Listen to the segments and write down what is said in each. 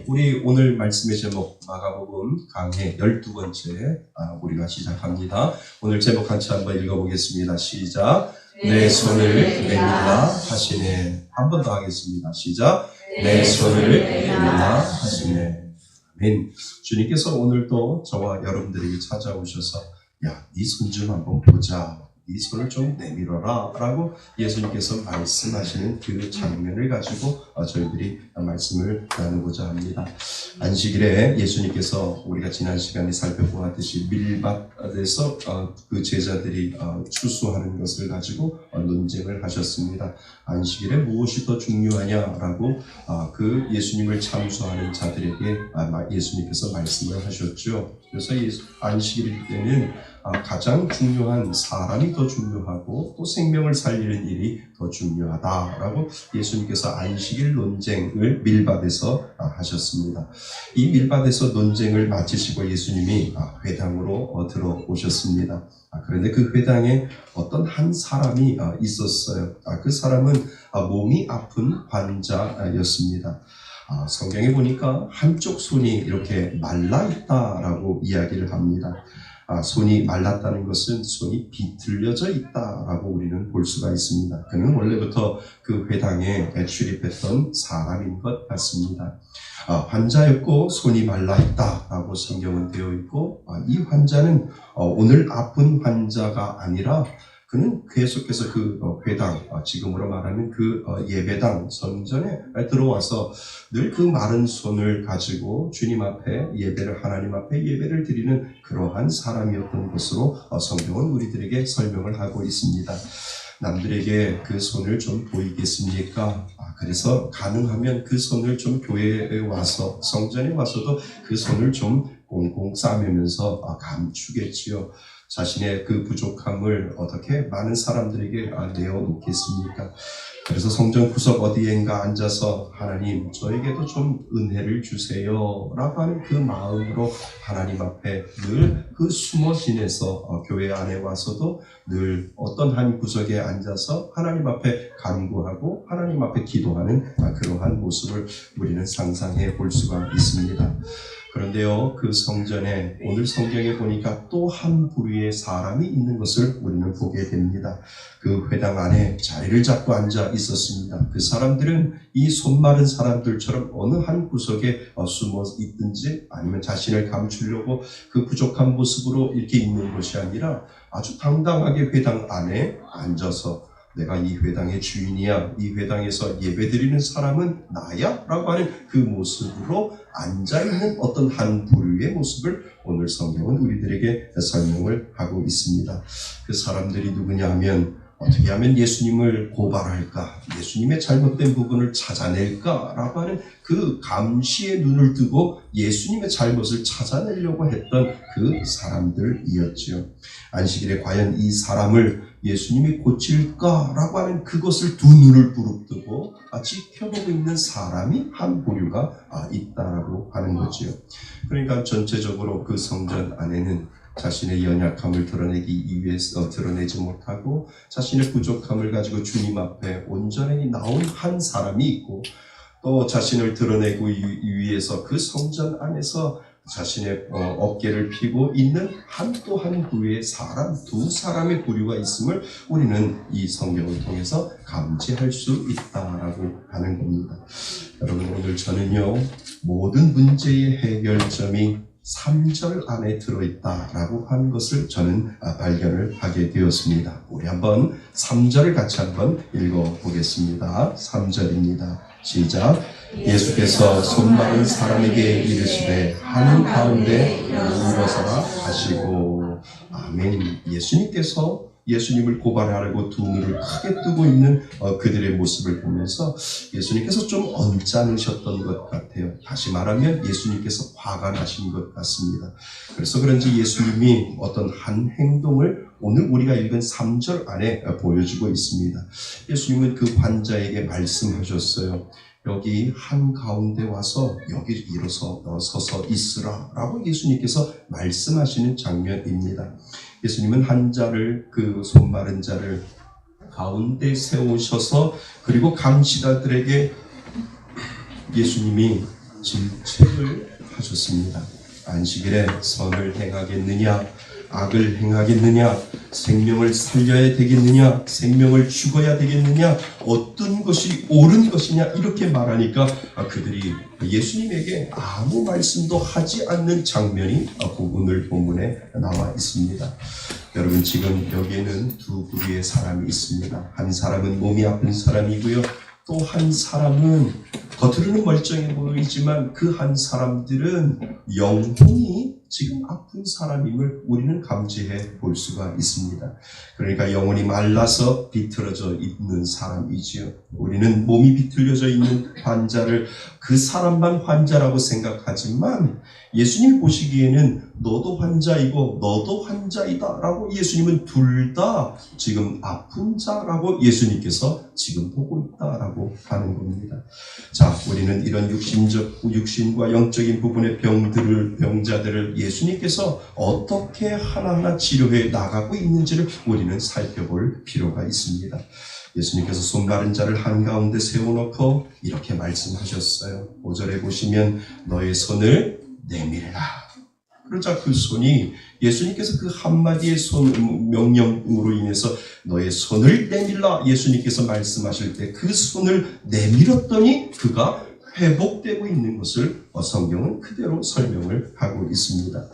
우리 오늘 말씀의 제목 마가복음 강해 12번째 우리가 시작합니다. 오늘 제목 같이 한번 읽어보겠습니다. 시작. 내 손을 내밀라 하시네. 한 번 더 하겠습니다. 시작. 내 손을 내밀라 하시네. 아멘. 주님께서 오늘도 저와 여러분들에게 찾아오셔서 야, 네 손 좀 한번 보자. 네 손을 좀 내밀어라 라고 예수님께서 말씀하시는 그 장면을 가지고 저희들이 말씀을 나누고자 합니다. 안식일에 예수님께서 우리가 지난 시간에 살펴보았듯이 밀밭에서 그 제자들이 추수하는 것을 가지고 논쟁을 하셨습니다. 안식일에 무엇이 더 중요하냐라고 그 예수님을 참수하는 자들에게 예수님께서 말씀을 하셨죠. 그래서 안식일 때는 가장 중요한 사람이 더 중요하고 또 생명을 살리는 일이 더 중요하다라고 예수님께서 안식일 논쟁을 밀밭에서 하셨습니다. 이 밀밭에서 논쟁을 마치시고 예수님이 회당으로 들어오셨습니다. 그런데 그 회당에 어떤 한 사람이 있었어요. 그 사람은 몸이 아픈 환자였습니다. 성경에 보니까 한쪽 손이 이렇게 말라 있다라고 이야기를 합니다. 손이 말랐다는 것은 손이 비틀려져 있다라고 우리는 볼 수가 있습니다. 그는 원래부터 그 회당에 출입했던 사람인 것 같습니다. 환자였고 손이 말라 있다라고 성경은 되어 있고 이 환자는 오늘 아픈 환자가 아니라 그는 계속해서 그 회당, 지금으로 말하면 그 예배당 성전에 들어와서 늘 그 마른 손을 가지고 주님 앞에 하나님 앞에 예배를 드리는 그러한 사람이었던 것으로 성경은 우리들에게 설명을 하고 있습니다. 남들에게 그 손을 좀 보이겠습니까? 그래서 가능하면 그 손을 좀 교회에 와서 성전에 와서도 그 손을 좀 꽁꽁 싸매면서 감추겠지요. 자신의 그 부족함을 어떻게 많은 사람들에게 내어놓겠습니까? 그래서 성전 구석 어디엔가 앉아서 하나님 저에게도 좀 은혜를 주세요 라고 하는 그 마음으로 하나님 앞에 늘 그 숨어 지내서 교회 안에 와서도 늘 어떤 한 구석에 앉아서 하나님 앞에 간구하고 하나님 앞에 기도하는 그러한 모습을 우리는 상상해 볼 수가 있습니다. 그런데요, 그 성전에 오늘 성경에 보니까 또 한 부류의 사람이 있는 것을 우리는 보게 됩니다. 그 회당 안에 자리를 잡고 앉아 있었습니다. 그 사람들은 이 손마른 사람들처럼 어느 한 구석에 숨어 있든지 아니면 자신을 감추려고 그 부족한 모습으로 이렇게 있는 것이 아니라 아주 당당하게 회당 안에 앉아서 내가 이 회당의 주인이야, 이 회당에서 예배드리는 사람은 나야? 라고 하는 그 모습으로 앉아있는 어떤 한 부류의 모습을 오늘 성경은 우리들에게 설명을 하고 있습니다. 그 사람들이 누구냐 하면 어떻게 하면 예수님을 고발할까? 예수님의 잘못된 부분을 찾아낼까? 라고 하는 그 감시의 눈을 뜨고 예수님의 잘못을 찾아내려고 했던 그 사람들이었죠. 안식일에 과연 이 사람을 예수님이 고칠까라고 하는 그것을 두 눈을 부릅뜨고 지켜보고 있는 사람이 한 부류가 있다라고 하는 거지요. 그러니까 전체적으로 그 성전 안에는 자신의 연약함을 드러내기 위해서 드러내지 못하고 자신의 부족함을 가지고 주님 앞에 온전히 나온 한 사람이 있고 또 자신을 드러내기 위해서 그 성전 안에서 자신의 어깨를 펴고 있는 또 한 부류의 사람, 두 사람의 부류가 있음을 우리는 이 성경을 통해서 감지할 수 있다라고 하는 겁니다. 여러분, 오늘 저는요, 모든 문제의 해결점이 3절 안에 들어있다라고 하는 것을 저는 발견을 하게 되었습니다. 우리 한번 3절을 같이 한번 읽어보겠습니다. 3절입니다. 시작. 예수께서 손마른 사람에게 이르시되 하늘 가운데 일어서라 하시고. 아멘. 예수님께서 예수님을 고발하려고 두 눈을 크게 뜨고 있는 그들의 모습을 보면서 예수님께서 좀 언짢으셨던 것 같아요. 다시 말하면 예수님께서 화가 나신 것 같습니다. 그래서 그런지 예수님이 어떤 한 행동을 오늘 우리가 읽은 3절 안에 보여주고 있습니다. 예수님은 그 환자에게 말씀하셨어요. 여기 한가운데 와서 여기 일어서서 있으라 라고 예수님께서 말씀하시는 장면입니다. 예수님은 한 자를, 그 손마른 자를 가운데 세우셔서 그리고 감시자들에게 예수님이 질책을 하셨습니다. 안식일에 선을 행하겠느냐, 악을 행하겠느냐, 생명을 살려야 되겠느냐, 생명을 죽어야 되겠느냐, 어떤 것이 옳은 것이냐, 이렇게 말하니까 그들이 예수님에게 아무 말씀도 하지 않는 장면이 오늘 본문에 나와 있습니다. 여러분, 지금 여기에는 두 부류의 사람이 있습니다. 한 사람은 몸이 아픈 사람이고요, 또 한 사람은 겉으로는 멀쩡해 보이지만 그 한 사람들은 영혼이 지금 아픈 사람임을 우리는 감지해 볼 수가 있습니다. 그러니까 영혼이 말라서 비틀어져 있는 사람이지요. 우리는 몸이 비틀어져 있는 환자를 그 사람만 환자라고 생각하지만 예수님이 보시기에는 너도 환자이고 너도 환자이다 라고 예수님은 둘 다 지금 아픈 자라고 예수님께서 지금 보고 있다라고 하는 겁니다. 자, 우리는 이런 육신과 영적인 부분의 병자들을 예수님께서 어떻게 하나하나 치료해 나가고 있는지를 우리는 살펴볼 필요가 있습니다. 예수님께서 손 마른 자를 한가운데 세워놓고 이렇게 말씀하셨어요. 5절에 보시면 너의 손을 내밀라. 그러자 그 손이 예수님께서 그 한마디의 명령으로 인해서 너의 손을 내밀라 예수님께서 말씀하실 때 그 손을 내밀었더니 그가 회복되고 있는 것을 성경은 그대로 설명을 하고 있습니다.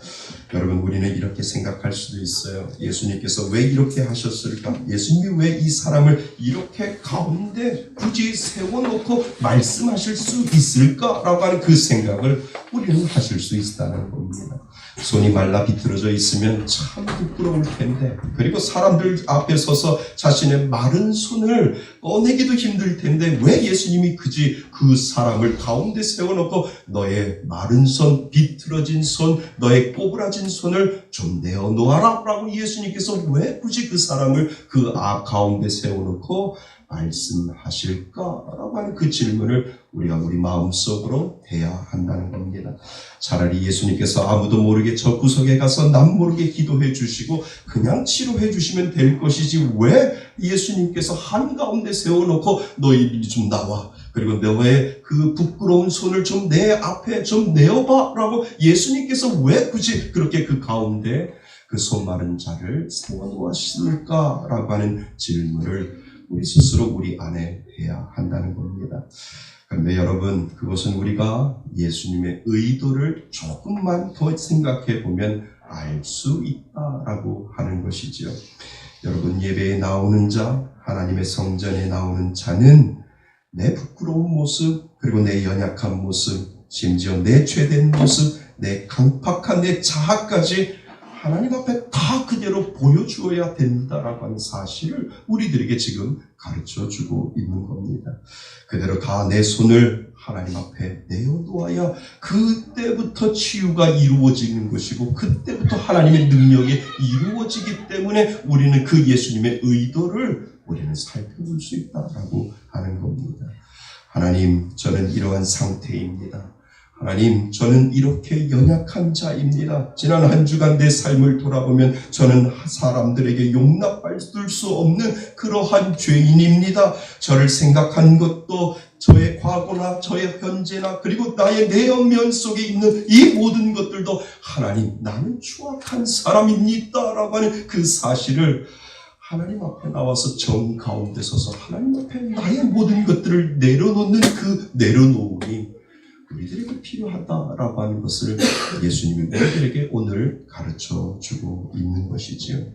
여러분, 우리는 이렇게 생각할 수도 있어요. 예수님께서 왜 이렇게 하셨을까? 예수님이 왜 이 사람을 이렇게 가운데 굳이 세워놓고 말씀하실 수 있을까라고 하는 그 생각을 우리는 하실 수 있다는 겁니다. 손이 말라 비틀어져 있으면 참 부끄러울 텐데, 그리고 사람들 앞에 서서 자신의 마른 손을 꺼내기도 힘들 텐데 왜 예수님이 굳이 그 사람을 가운데 세워놓고 너의 마른 손, 비틀어진 손, 너의 꼬부라진 손을 좀 내어놓아라 라고 예수님께서 왜 굳이 그 사람을 그 가운데 세워놓고 말씀하실까라고 하는 그 질문을 우리가 우리 마음속으로 해야 한다는 겁니다. 차라리 예수님께서 아무도 모르게 저 구석에 가서 남 모르게 기도해 주시고 그냥 치료해 주시면 될 것이지 왜 예수님께서 한가운데 세워놓고 너희 좀 나와, 그리고 너의 그 부끄러운 손을 좀 내 앞에 좀 내어봐 라고 예수님께서 왜 굳이 그렇게 그 가운데 그 손 마른 자를 세워놓으실까라고 하는 질문을 우리 스스로 우리 안에 해야 한다는 겁니다. 그런데 여러분, 그것은 우리가 예수님의 의도를 조금만 더 생각해 보면 알 수 있다라고 하는 것이지요. 여러분, 예배에 나오는 자, 하나님의 성전에 나오는 자는 내 부끄러운 모습, 그리고 내 연약한 모습, 심지어 내 죄된 모습, 내 강팍한 내 자아까지 하나님 앞에 다 그대로 보여주어야 된다라고 하는 사실을 우리들에게 지금 가르쳐주고 있는 겁니다. 그대로 다 내 손을 하나님 앞에 내어놓아야 그때부터 치유가 이루어지는 것이고 그때부터 하나님의 능력이 이루어지기 때문에 우리는 그 예수님의 의도를 우리는 살펴볼 수 있다라고 하는 겁니다. 하나님, 저는 이러한 상태입니다. 하나님, 저는 이렇게 연약한 자입니다. 지난 한 주간 내 삶을 돌아보면 저는 사람들에게 용납할 수 없는 그러한 죄인입니다. 저를 생각하는 것도 저의 과거나 저의 현재나 그리고 나의 내면면 속에 있는 이 모든 것들도 하나님, 나는 추악한 사람입니다 라고 하는 그 사실을 하나님 앞에 나와서 정 가운데 서서 하나님 앞에 나의 모든 것들을 내려놓는 그 내려놓음이 우리들에게 필요하다라고 하는 것을 예수님이 우리들에게 오늘 가르쳐주고 있는 것이지요.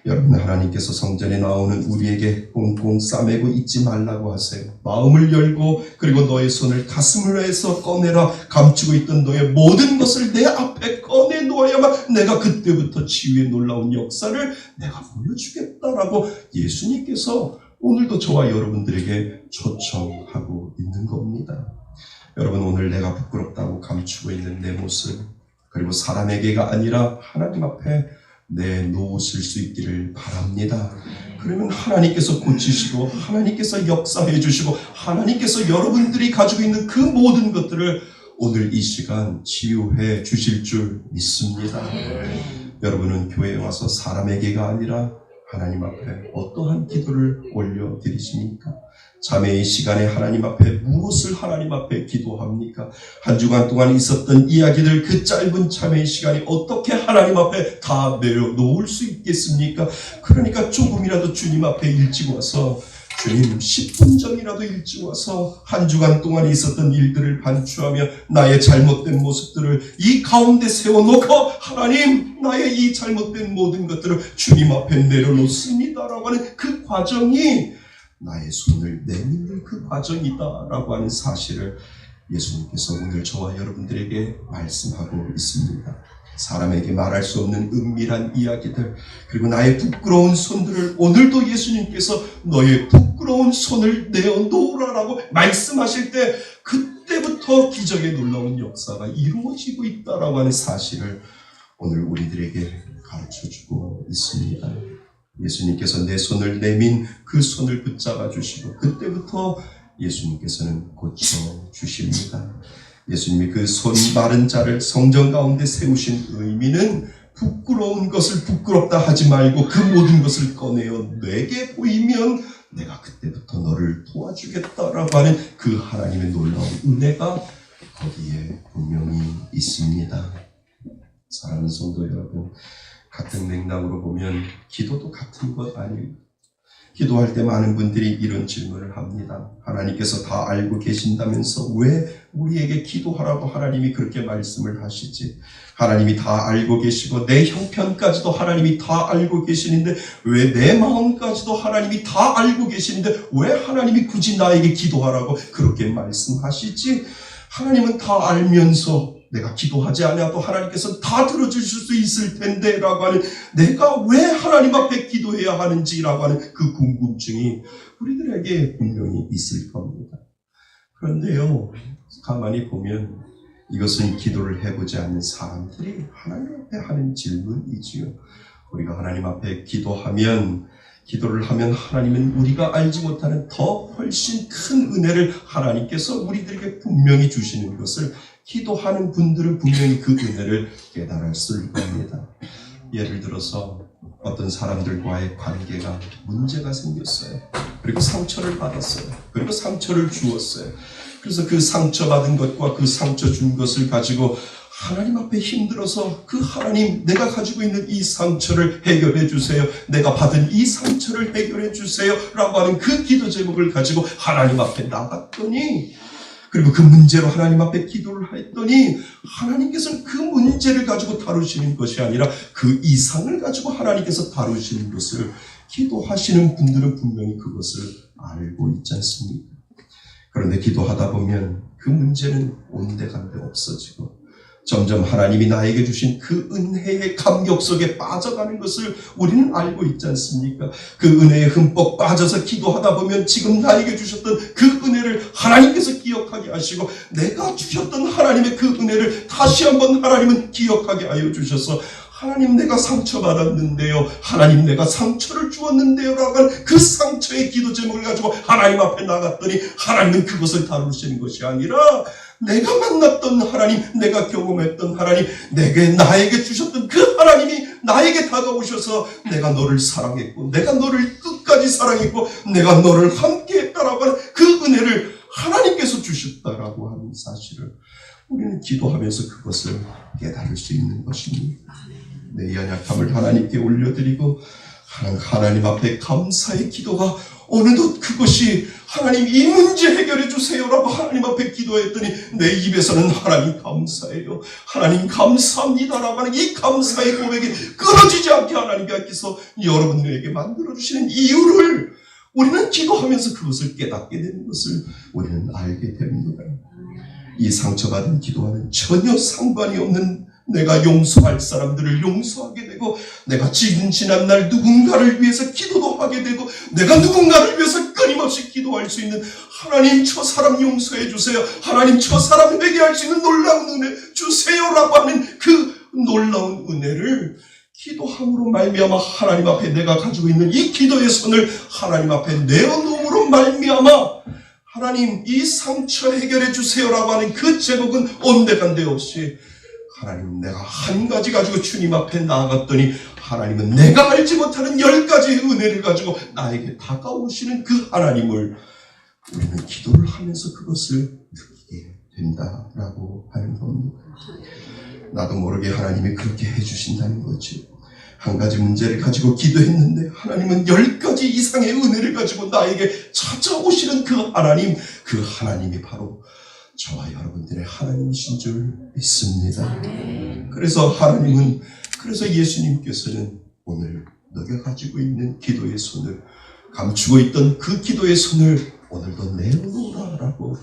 여러분, 하나님께서 성전에 나오는 우리에게 꽁꽁 싸매고 있지 말라고 하세요. 마음을 열고 그리고 너의 손을 가슴을 해서 꺼내라. 감추고 있던 너의 모든 것을 내 앞에 꺼내놓아야만 내가 그때부터 치유의 놀라운 역사를 내가 보여주겠다라고 예수님께서 오늘도 저와 여러분들에게 초청하고 있는 겁니다. 여러분, 오늘 내가 부끄럽다고 감추고 있는 내 모습, 그리고 사람에게가 아니라 하나님 앞에 내놓으실 수 있기를 바랍니다. 그러면 하나님께서 고치시고 하나님께서 역사해 주시고 하나님께서 여러분들이 가지고 있는 그 모든 것들을 오늘 이 시간 치유해 주실 줄 믿습니다. 여러분은 교회에 와서 사람에게가 아니라 하나님 앞에 어떠한 기도를 올려드리십니까? 자매의 시간에 하나님 앞에 무엇을 하나님 앞에 기도합니까? 한 주간 동안 있었던 이야기들 그 짧은 자매의 시간이 어떻게 하나님 앞에 다 내려놓을 수 있겠습니까? 그러니까 조금이라도 주님 앞에 일찍 와서 주님 10분 전이라도 일찍 와서 한 주간 동안 있었던 일들을 반추하며 나의 잘못된 모습들을 이 가운데 세워놓고 하나님 나의 이 잘못된 모든 것들을 주님 앞에 내려놓습니다라고 하는 그 과정이 나의 손을 내밀는 그 과정이다라고 하는 사실을 예수님께서 오늘 저와 여러분들에게 말씀하고 있습니다. 사람에게 말할 수 없는 은밀한 이야기들, 그리고 나의 부끄러운 손들을 오늘도 예수님께서 너의 부끄러운 손을 내어놓으라라고 말씀하실 때 그때부터 기적의 놀라운 역사가 이루어지고 있다라고 하는 사실을 오늘 우리들에게 가르쳐주고 있습니다. 예수님께서 내 손을 내민 그 손을 붙잡아 주시고 그때부터 예수님께서는 고쳐주십니다. 예수님이 그 손 마른 자를 성전 가운데 세우신 의미는 부끄러운 것을 부끄럽다 하지 말고 그 모든 것을 꺼내어 내게 보이면 내가 그때부터 너를 도와주겠다라고 하는 그 하나님의 놀라운 은혜가 거기에 분명히 있습니다. 사랑하는 성도 여러분, 같은 맥락으로 보면 기도도 같은 것 아니에요. 기도할 때 많은 분들이 이런 질문을 합니다. 하나님께서 다 알고 계신다면서 왜 우리에게 기도하라고 하나님이 그렇게 말씀을 하시지? 하나님이 다 알고 계시고 내 형편까지도 하나님이 다 알고 계시는데 왜 내 마음까지도 하나님이 다 알고 계시는데 왜 하나님이 굳이 나에게 기도하라고 그렇게 말씀하시지? 하나님은 다 알면서 내가 기도하지 않아도 하나님께서 다 들어주실 수 있을 텐데 라고 하는, 내가 왜 하나님 앞에 기도해야 하는지 라고 하는 그 궁금증이 우리들에게 분명히 있을 겁니다. 그런데요, 가만히 보면 이것은 기도를 해보지 않는 사람들이 하나님 앞에 하는 질문이지요. 우리가 하나님 앞에 기도를 하면 하나님은 우리가 알지 못하는 더 훨씬 큰 은혜를 하나님께서 우리들에게 분명히 주시는 것을 기도하는 분들은 분명히 그 은혜를 깨달았을 겁니다. 예를 들어서 어떤 사람들과의 관계가 문제가 생겼어요. 그리고 상처를 받았어요. 그리고 상처를 주었어요. 그래서 그 상처받은 것과 그 상처 준 것을 가지고 하나님 앞에 힘들어서 그 하나님, 내가 가지고 있는 이 상처를 해결해 주세요. 내가 받은 이 상처를 해결해 주세요. 라고 하는 그 기도 제목을 가지고 하나님 앞에 나갔더니, 그리고 그 문제로 하나님 앞에 기도를 했더니 하나님께서는 그 문제를 가지고 다루시는 것이 아니라 그 이상을 가지고 하나님께서 다루시는 것을 기도하시는 분들은 분명히 그것을 알고 있지 않습니까? 그런데 기도하다 보면 그 문제는 온데간데 없어지고 점점 하나님이 나에게 주신 그 은혜의 감격 속에 빠져가는 것을 우리는 알고 있지 않습니까? 그 은혜에 흠뻑 빠져서 기도하다 보면 지금 나에게 주셨던 그 은혜를 하나님께서 기억하게 하시고, 내가 주셨던 하나님의 그 은혜를 다시 한번 하나님은 기억하게 하여 주셔서, 하나님 내가 상처받았는데요, 하나님 내가 상처를 주었는데요 라고 하는 그 상처의 기도 제목을 가지고 하나님 앞에 나갔더니 하나님은 그것을 다루시는 것이 아니라 내가 만났던 하나님, 내가 경험했던 하나님, 나에게 주셨던 그 하나님이 나에게 다가오셔서 내가 너를 사랑했고, 내가 너를 끝까지 사랑했고, 내가 너를 함께했다라고 하는 그 은혜를 하나님께서 주셨다라고 하는 사실을 우리는 기도하면서 그것을 깨달을 수 있는 것입니다. 내 연약함을 하나님께 올려드리고 하나님 앞에 감사의 기도가 어느덧 그것이 하나님 이 문제 해결해 주세요라고 하나님 앞에 기도했더니 내 입에서는 하나님 감사해요, 하나님 감사합니다라고 하는 이 감사의 고백이 끊어지지 않게 하나님께서 여러분들에게 만들어주시는 이유를 우리는 기도하면서 그것을 깨닫게 되는 것을 우리는 알게 됩니다. 이 상처받은 기도와는 전혀 상관이 없는 내가 용서할 사람들을 용서하게 되고, 내가 지난 날 누군가를 위해서 기도도 하게 되고, 내가 누군가를 위해서 끊임없이 기도할 수 있는, 하나님 저 사람 용서해 주세요, 하나님 저 사람 회개할 수 있는 놀라운 은혜 주세요라고 하는 그 놀라운 은혜를 기도함으로 말미암아 하나님 앞에 내가 가지고 있는 이 기도의 손을 하나님 앞에 내어놓음으로 말미암아 하나님 이 상처 해결해 주세요라고 하는 그 제목은 온데간데 없이 하나님 내가 한 가지 가지고 주님 앞에 나아갔더니 하나님은 내가 알지 못하는 10가지의 은혜를 가지고 나에게 다가오시는 그 하나님을 우리는 기도를 하면서 그것을 느끼게 된다라고 하는 겁니다. 나도 모르게 하나님이 그렇게 해주신다는 거지. 한 가지 문제를 가지고 기도했는데 하나님은 10가지 이상의 은혜를 가지고 나에게 찾아오시는 그 하나님이 바로 저와 여러분들의 하나님이신 줄 믿습니다. 그래서 예수님께서는 오늘 너가 가지고 있는 기도의 손을, 감추고 있던 그 기도의 손을 오늘도 내놓으라라고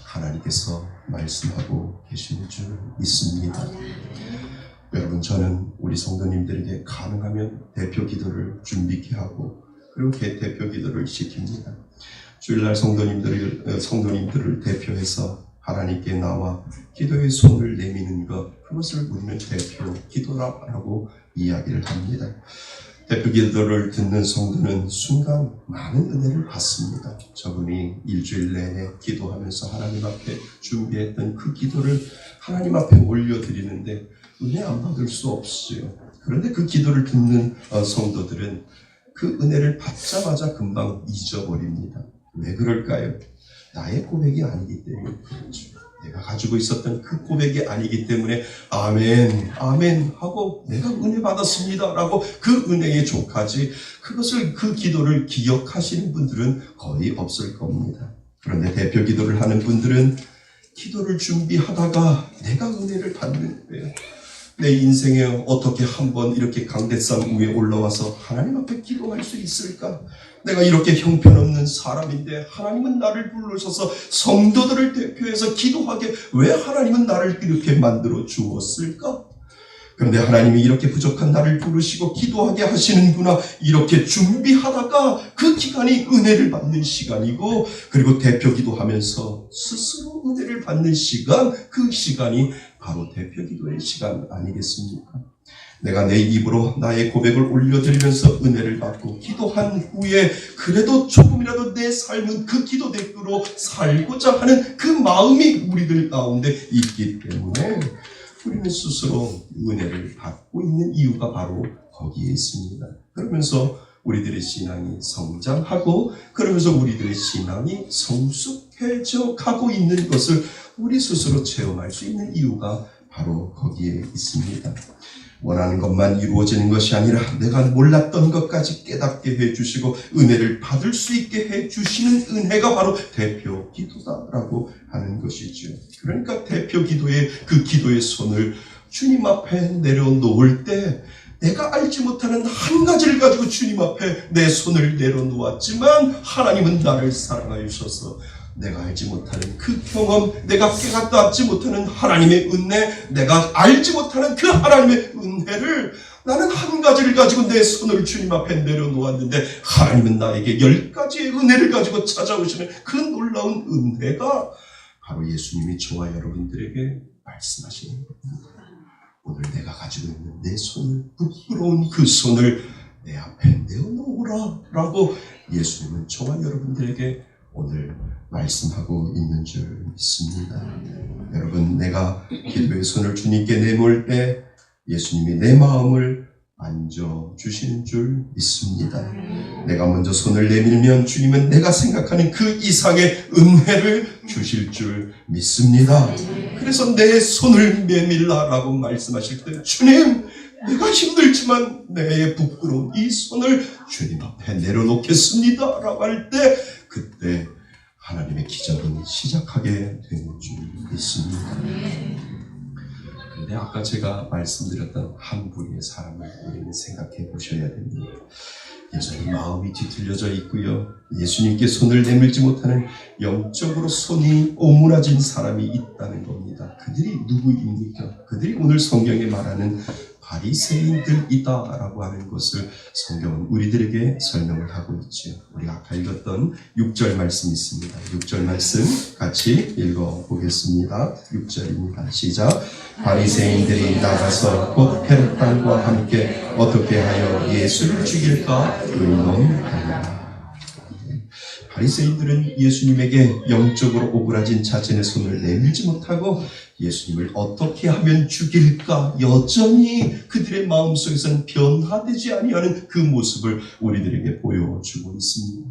하나님께서 말씀하고 계시는 줄 믿습니다. 여러분, 저는 우리 성도님들에게 가능하면 대표 기도를 준비케 하고 그리고 대표 기도를 시킵니다. 주일날 성도님들을 대표해서 하나님께 나와 기도의 손을 내미는 것, 그것을 우리는 대표 기도라고 이야기를 합니다. 대표 기도를 듣는 성도는 순간 많은 은혜를 받습니다. 저분이 일주일 내내 기도하면서 하나님 앞에 준비했던 그 기도를 하나님 앞에 올려드리는데 은혜 안 받을 수 없어요. 그런데 그 기도를 듣는 성도들은 그 은혜를 받자마자 금방 잊어버립니다. 왜 그럴까요? 나의 고백이 아니기 때문에 그렇죠. 내가 가지고 있었던 그 고백이 아니기 때문에 아멘, 아멘 하고 내가 은혜 받았습니다 라고 그 은혜에 족하지, 그 기도를 기억하시는 분들은 거의 없을 겁니다. 그런데 대표 기도를 하는 분들은 기도를 준비하다가 내가 은혜를 받는 거예요. 내 인생에 어떻게 한번 이렇게 강대상 위에 올라와서 하나님 앞에 기도할 수 있을까? 내가 이렇게 형편없는 사람인데 하나님은 나를 불러셔서 성도들을 대표해서 기도하게 왜 하나님은 나를 이렇게 만들어 주었을까? 그런데 하나님이 이렇게 부족한 나를 부르시고 기도하게 하시는구나, 이렇게 준비하다가 그 기간이 은혜를 받는 시간이고, 그리고 대표 기도하면서 스스로 은혜를 받는 시간, 그 시간이 바로 대표 기도의 시간 아니겠습니까? 내가 내 입으로 나의 고백을 올려드리면서 은혜를 받고 기도한 후에 그래도 조금이라도 내 삶은 그 기도대로 살고자 하는 그 마음이 우리들 가운데 있기 때문에 우리는 스스로 은혜를 받고 있는 이유가 바로 거기에 있습니다. 그러면서 우리들의 신앙이 성장하고, 그러면서 우리들의 신앙이 성숙해져 가고 있는 것을 우리 스스로 체험할 수 있는 이유가 바로 거기에 있습니다. 원하는 것만 이루어지는 것이 아니라 내가 몰랐던 것까지 깨닫게 해주시고 은혜를 받을 수 있게 해주시는 은혜가 바로 대표 기도다라고 하는 것이죠. 그러니까 대표 기도의 그 기도의 손을 주님 앞에 내려놓을 때 내가 알지 못하는 한 가지를 가지고 주님 앞에 내 손을 내려놓았지만 하나님은 나를 사랑하여 주셔서 내가 알지 못하는 그 경험, 내가 깨닫지 못하는 하나님의 은혜, 내가 알지 못하는 그 하나님의 은혜를 나는 한 가지를 가지고 내 손을 주님 앞에 내려놓았는데 하나님은 나에게 10가지의 은혜를 가지고 찾아오시는 그 놀라운 은혜가 바로 예수님이 저와 여러분들에게 말씀하시는 겁니다. 오늘 내가 가지고 있는 내 손을, 부끄러운 그 손을 내 앞에 내어놓으라 라고 예수님은 저와 여러분들에게 오늘 말씀하고 있는 줄 믿습니다. 여러분, 내가 기도의 손을 주님께 내몰 때 예수님이 내 마음을 만져주시는 줄 믿습니다. 내가 먼저 손을 내밀면 주님은 내가 생각하는 그 이상의 은혜를 주실 줄 믿습니다. 그래서 내 손을 내밀라라고 말씀하실 때 주님, 내가 힘들지만 내 부끄러운 이 손을 주님 앞에 내려놓겠습니다 라고 할 때 그때 하나님의 기적은 시작하게 되는 줄 믿습니다. 그런데 아까 제가 말씀드렸던 한 부류의 사람을 우리는 생각해 보셔야 됩니다. 여전히 마음이 뒤틀려져 있고요, 예수님께 손을 내밀지 못하는 영적으로 손이 오므라진 사람이 있다는 겁니다. 그들이 누구입니까? 그들이 오늘 성경에 말하는 바리새인들이다라고 하는 것을 성경은 우리들에게 설명을 하고 있죠. 우리가 아까 읽었던 6절 말씀 있습니다. 6절 말씀 같이 읽어보겠습니다. 6절입니다. 시작. 바리새인들이 나가서 곧 헤롯 왕과 함께 어떻게 하여 예수를 죽일까 의논하니라. 바리새인들은 예수님에게 영적으로 오그라진 자신의 손을 내밀지 못하고 예수님을 어떻게 하면 죽일까 여전히 그들의 마음속에서는 변화되지 아니하는 그 모습을 우리들에게 보여주고 있습니다.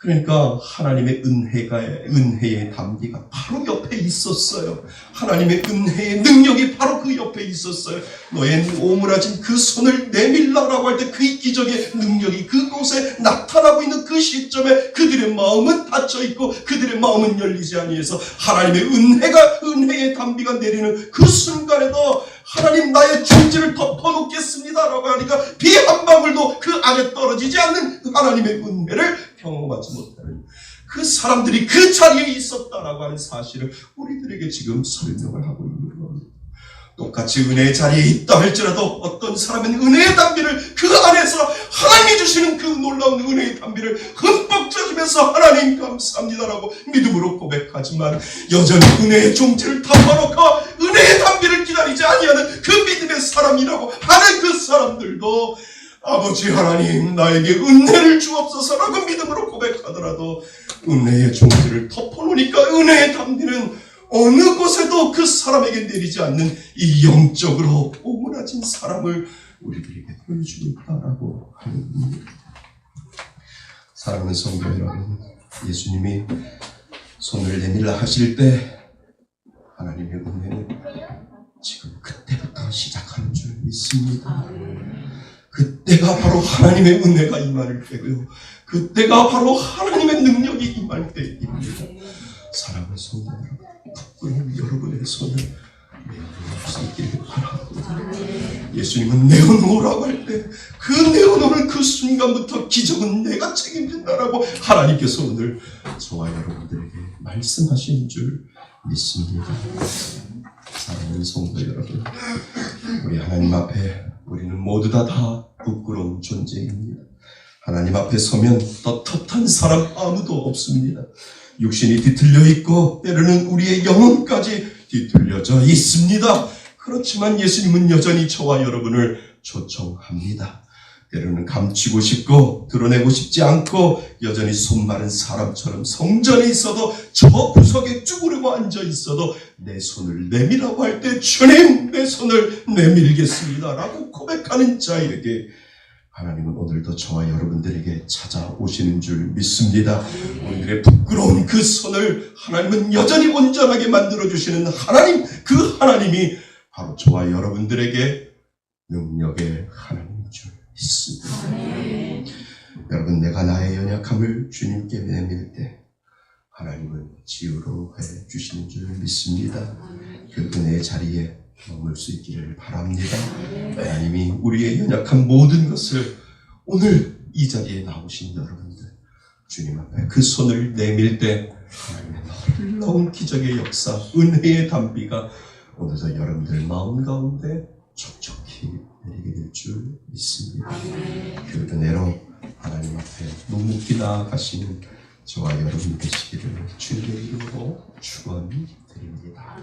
그러니까 하나님의 은혜의 담비가 바로 옆에 있었어요. 하나님의 은혜의 능력이 바로 그 옆에 있었어요. 너의 오므라진 그 손을 내밀라라고 할 때 그 기적의 능력이 그곳에 나타나고 있는 그 시점에 그들의 마음은 닫혀있고 그들의 마음은 열리지 아니해서 하나님의 은혜의 담비가 내리는 그 순간에도 하나님 나의 죄질을 덮어놓겠습니다 라고 하니까 비 한 방울도 그 안에 떨어지지 않는 하나님의 은혜를 경험하지 못하는 그 사람들이 그 자리에 있었다라고 하는 사실을 우리들에게 지금 설명을 하고 있는 겁니다. 똑같이 은혜의 자리에 있다 할지라도 어떤 사람은 은혜의 담비를 그 안에서 하나님이 주시는 그 놀라운 은혜의 담비를 흠뻑 젖으면서 하나님 감사합니다라고 믿음으로 고백하지만 여전히 은혜의 종지를 덮어놓고 은혜의 담비를 기다리지 아니하는 그 믿음의 사람이라고 하는 그 사람들도 아버지 하나님 나에게 은혜를 주옵소서라고 믿음으로 고백하더라도 은혜의 종지를 덮어놓으니까 은혜의 담비는 어느 곳에도 그 사람에게 내리지 않는 이 영적으로 오므라진 사람을 우리들에게 보여주고 있다라고 하는 겁니다. 사랑하는 성도 여러분, 예수님이 손을 내밀라 하실 때 하나님의 은혜는 지금 그때부터 시작하는 줄 믿습니다. 그때가 바로 하나님의 은혜가 임할 때고요. 그때가 바로 하나님의 능력이 임할 때입니다. 사랑하는 성도 여러분, 부끄러운 여러분의 손을 내어놓을 수 있기를 바랍니다. 예수님은 내어놓으라고 할 때 그 내어놓는 그 순간부터 기적은 내가 책임진다라고 하나님께서 오늘 저와 여러분들에게 말씀하신 줄 믿습니다. 사랑하는 성도 여러분, 우리 하나님 앞에 우리는 모두 다 부끄러운 존재입니다. 하나님 앞에 서면 떳떳한 사람 아무도 없습니다. 육신이 뒤틀려 있고 때로는 우리의 영혼까지 뒤틀려져 있습니다. 그렇지만 예수님은 여전히 저와 여러분을 초청합니다. 때로는 감추고 싶고 드러내고 싶지 않고 여전히 손마른 사람처럼 성전에 있어도 저 구석에 쭈그리고 앉아 있어도 내 손을 내밀라고 할 때 주님 내 손을 내밀겠습니다 라고 고백하는 자에게 하나님은 오늘도 저와 여러분들에게 찾아오시는 줄 믿습니다. 오늘의 부끄러운 그 손을 하나님은 여전히 온전하게 만들어주시는 하나님, 그 하나님이 바로 저와 여러분들에게 능력의 하나님인 줄 믿습니다. 여러분, 내가 나의 연약함을 주님께 내밀 때 하나님은 치유해 주시는 줄 믿습니다. 그 은혜의 자리에 머물 수 있기를 바랍니다. 하나님이 우리의 연약한 모든 것을 오늘 이 자리에 나오신 여러분들 주님 앞에 그 손을 내밀 때 하나님의 놀라운 기적의 역사, 은혜의 담비가 오늘도 여러분들 마음 가운데 촉촉히 내리게 될 줄 믿습니다. 그 은혜로 하나님 앞에 묵묵히 나아가시는 저와 여러분 되시기를 주님의 이름으로 축원드립니다.